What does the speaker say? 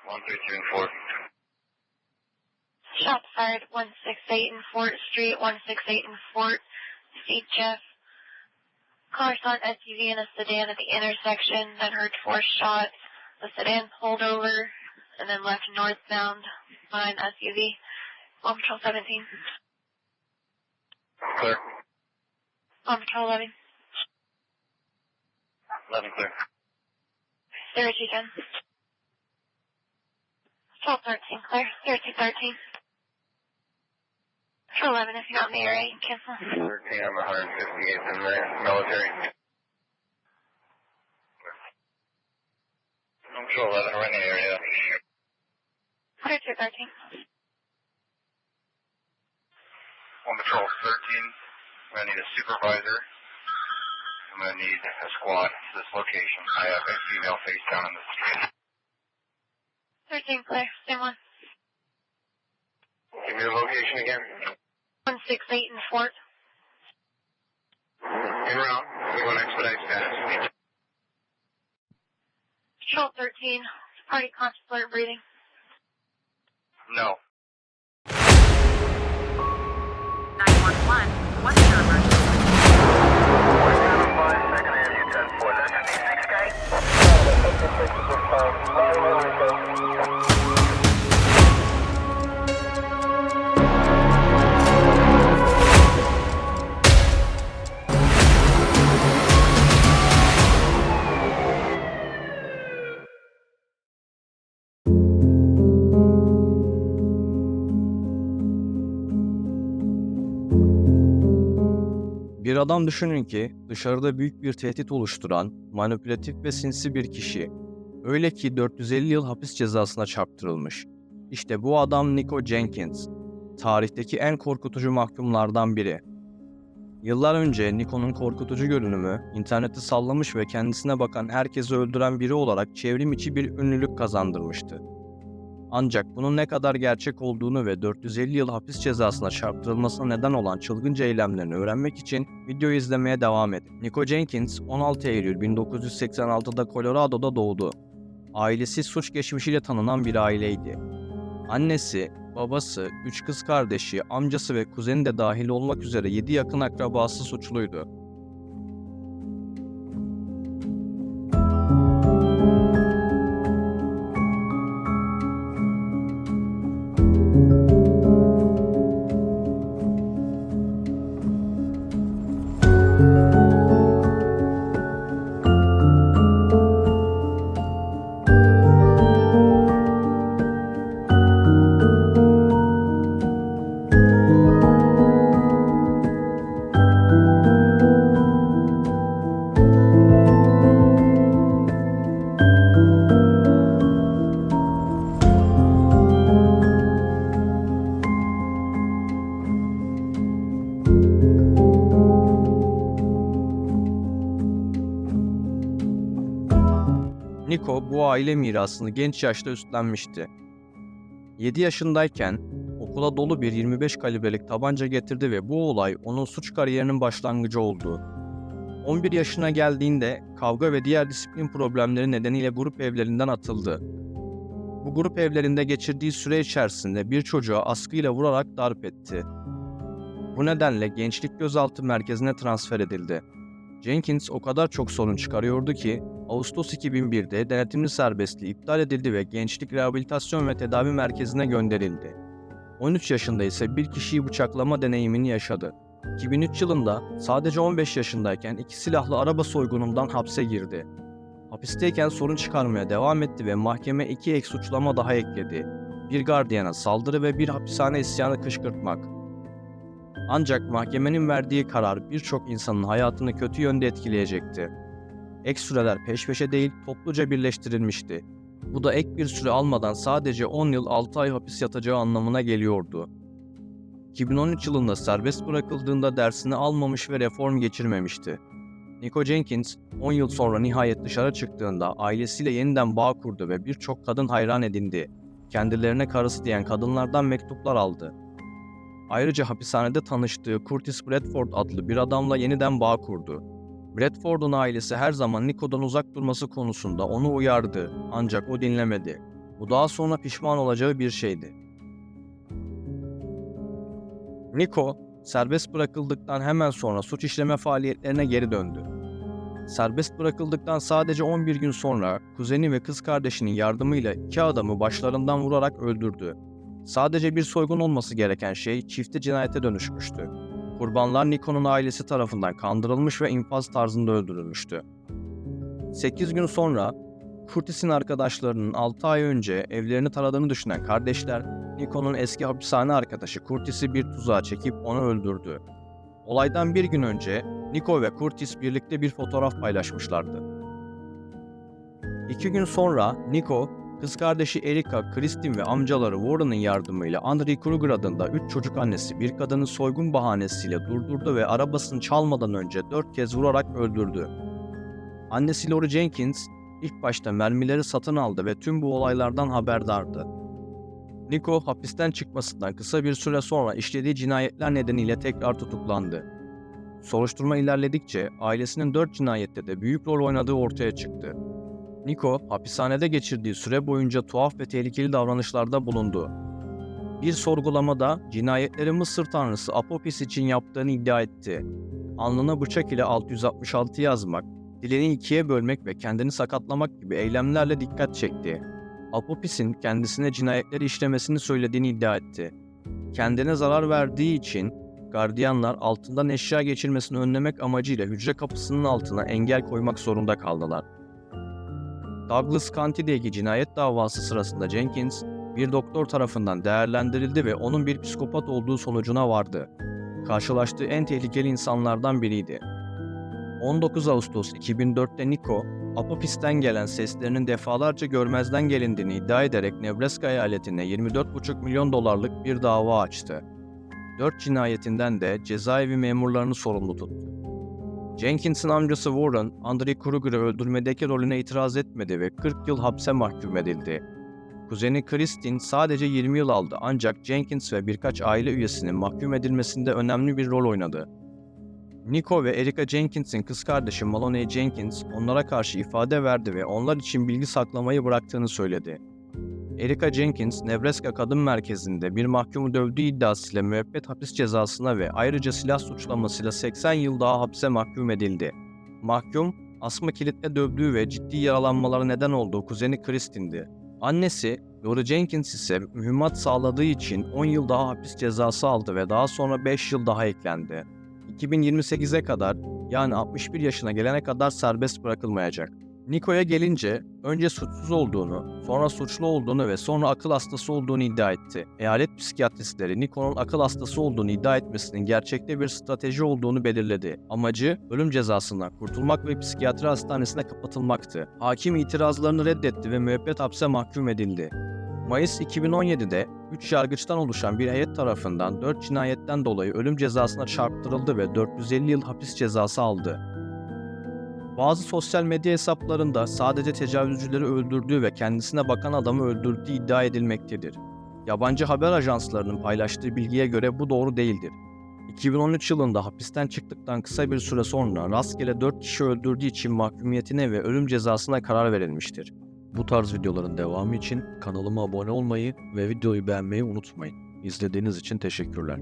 132 and 4. Shots fired 168 and Fort Street, 168 and Fort. See Jeff. Car saw an SUV and a sedan at the intersection, then heard 4 shots. The sedan pulled over and then left northbound behind SUV. Bomb Patrol 17. Clear. Bomb Patrol 11. 11 clear. 0210. Patrol 13 clear. 0213. Patrol 11 if you're not in the area, you can cancel. 13, I'm 158th in the military. I'm Patrol 11, we're in the area. 0213. On Patrol 13, I'm going to need a supervisor. I'm going to need a squad to this location. I have a female face down on the street. 13 clear. Same one. Give me the location again. 168 and Fort. En route. We want to expedite status. Patrol 13. Party conscious alert breathing. No. 911, what's your emergency? 175, second Avenue 10-4. That's a D6 guy? Bir adam düşünün ki dışarıda büyük bir tehdit oluşturan, manipülatif ve sinsi bir kişi. Öyle ki 450 yıl hapis cezasına çarptırılmış. İşte bu adam Nico Jenkins. Tarihteki en korkutucu mahkumlardan biri. Yıllar önce Nico'nun korkutucu görünümü interneti sallamış ve kendisine bakan herkesi öldüren biri olarak çevrim içi bir ünlülük kazandırmıştı. Ancak bunun ne kadar gerçek olduğunu ve 450 yıl hapis cezasına çarptırılmasına neden olan çılgınca eylemlerini öğrenmek için videoyu izlemeye devam edin. Nico Jenkins 16 Eylül 1986'da Colorado'da doğdu. Ailesi suç geçmişiyle tanınan bir aileydi. Annesi, babası, 3 kız kardeşi, amcası ve kuzeni de dahil olmak üzere 7 yakın akrabası suçluydu. Nico bu aile mirasını genç yaşta üstlenmişti. 7 yaşındayken okula dolu bir 25 kalibrelik tabanca getirdi ve bu olay onun suç kariyerinin başlangıcı oldu. 11 yaşına geldiğinde kavga ve diğer disiplin problemleri nedeniyle grup evlerinden atıldı. Bu grup evlerinde geçirdiği süre içerisinde bir çocuğa askıyla vurarak darp etti. Bu nedenle gençlik gözaltı merkezine transfer edildi. Jenkins o kadar çok sorun çıkarıyordu ki Ağustos 2001'de denetimli serbestliği iptal edildi ve Gençlik Rehabilitasyon ve Tedavi Merkezi'ne gönderildi. 13 yaşında ise bir kişiyi bıçaklama deneyimini yaşadı. 2003 yılında sadece 15 yaşındayken 2 silahlı araba soygunundan hapse girdi. Hapisteyken sorun çıkarmaya devam etti ve mahkeme 2 ek suçlama daha ekledi. Bir gardiyana saldırı ve bir hapishane isyanı kışkırtmak. Ancak mahkemenin verdiği karar birçok insanın hayatını kötü yönde etkileyecekti. Ek süreler peş peşe değil, topluca birleştirilmişti. Bu da ek bir süre almadan sadece 10 yıl 6 ay hapis yatacağı anlamına geliyordu. 2013 yılında serbest bırakıldığında dersini almamış ve reform geçirmemişti. Nico Jenkins, 10 yıl sonra nihayet dışarı çıktığında ailesiyle yeniden bağ kurdu ve birçok kadın hayran edindi. Kendilerine karısı diyen kadınlardan mektuplar aldı. Ayrıca hapishanede tanıştığı Curtis Bradford adlı bir adamla yeniden bağ kurdu. Bradford'un ailesi her zaman Nico'dan uzak durması konusunda onu uyardı, ancak o dinlemedi. Bu daha sonra pişman olacağı bir şeydi. Niko, serbest bırakıldıktan hemen sonra suç işleme faaliyetlerine geri döndü. Serbest bırakıldıktan sadece 11 gün sonra kuzeni ve kız kardeşinin yardımıyla 2 adamı başlarından vurarak öldürdü. Sadece bir soygun olması gereken şey çifte cinayete dönüşmüştü. Kurbanlar Niko'nun ailesi tarafından kandırılmış ve infaz tarzında öldürülmüştü. 8 gün sonra Curtis'in arkadaşlarının 6 ay önce evlerini taradığını düşünen kardeşler, Niko'nun eski hapishane arkadaşı Curtis'i bir tuzağa çekip onu öldürdü. Olaydan bir gün önce Niko ve Curtis birlikte bir fotoğraf paylaşmışlardı. 2 gün sonra Niko, kız kardeşi Erica, Kristin ve amcaları Warren'ın yardımıyla Andrei Kruger adında 3 çocuk annesi bir kadını soygun bahanesiyle durdurdu ve arabasını çalmadan önce 4 kez vurarak öldürdü. Annesi Lori Jenkins ilk başta mermileri satın aldı ve tüm bu olaylardan haberdardı. Niko hapisten çıkmasından kısa bir süre sonra işlediği cinayetler nedeniyle tekrar tutuklandı. Soruşturma ilerledikçe ailesinin 4 cinayette de büyük rol oynadığı ortaya çıktı. Niko, hapishanede geçirdiği süre boyunca tuhaf ve tehlikeli davranışlarda bulundu. Bir sorgulamada cinayetleri Mısır tanrısı Apopis için yaptığını iddia etti. Alnına bıçak ile 666 yazmak, dilini ikiye bölmek ve kendini sakatlamak gibi eylemlerle dikkat çekti. Apopis'in kendisine cinayetleri işlemesini söylediğini iddia etti. Kendine zarar verdiği için gardiyanlar altından eşya geçirmesini önlemek amacıyla hücre kapısının altına engel koymak zorunda kaldılar. Douglas County'deki cinayet davası sırasında Jenkins, bir doktor tarafından değerlendirildi ve onun bir psikopat olduğu sonucuna vardı. Karşılaştığı en tehlikeli insanlardan biriydi. 19 Ağustos 2004'te Niko, Apopis'ten gelen seslerinin defalarca görmezden gelindiğini iddia ederek Nebraska eyaletine $24,5 milyon bir dava açtı. 4 cinayetinden de cezaevi memurlarını sorumlu tuttu. Jenkins'in amcası Warren, Andrei Kruger'ı öldürmedeki rolüne itiraz etmedi ve 40 yıl hapse mahkum edildi. Kuzeni Kristin sadece 20 yıl aldı ancak Jenkins ve birkaç aile üyesinin mahkum edilmesinde önemli bir rol oynadı. Niko ve Erica Jenkins'in kız kardeşi Maloney Jenkins onlara karşı ifade verdi ve onlar için bilgi saklamayı bıraktığını söyledi. Erica Jenkins, Nebraska Kadın Merkezi'nde bir mahkumu dövdüğü iddiasıyla müebbet hapis cezasına ve ayrıca silah suçlamasıyla 80 yıl daha hapse mahkum edildi. Mahkum, asma kilitle dövdüğü ve ciddi yaralanmalara neden olduğu kuzeni Kristin'di. Annesi, Lori Jenkins ise mühimmat sağladığı için 10 yıl daha hapis cezası aldı ve daha sonra 5 yıl daha eklendi. 2028'e kadar, yani 61 yaşına gelene kadar serbest bırakılmayacak. Niko'ya gelince önce suçsuz olduğunu, sonra suçlu olduğunu ve sonra akıl hastası olduğunu iddia etti. Eyalet psikiyatristleri Niko'nun akıl hastası olduğunu iddia etmesinin gerçekte bir strateji olduğunu belirledi. Amacı ölüm cezasından kurtulmak ve psikiyatri hastanesine kapatılmaktı. Hakim itirazlarını reddetti ve müebbet hapse mahkum edildi. Mayıs 2017'de 3 yargıçtan oluşan bir heyet tarafından 4 cinayetten dolayı ölüm cezasına çarptırıldı ve 450 yıl hapis cezası aldı. Bazı sosyal medya hesaplarında sadece tecavüzcüleri öldürdüğü ve kendisine bakan adamı öldürdüğü iddia edilmektedir. Yabancı haber ajanslarının paylaştığı bilgiye göre bu doğru değildir. 2013 yılında hapisten çıktıktan kısa bir süre sonra rastgele 4 kişi öldürdüğü için mahkumiyetine ve ölüm cezasına karar verilmiştir. Bu tarz videoların devamı için kanalıma abone olmayı ve videoyu beğenmeyi unutmayın. İzlediğiniz için teşekkürler.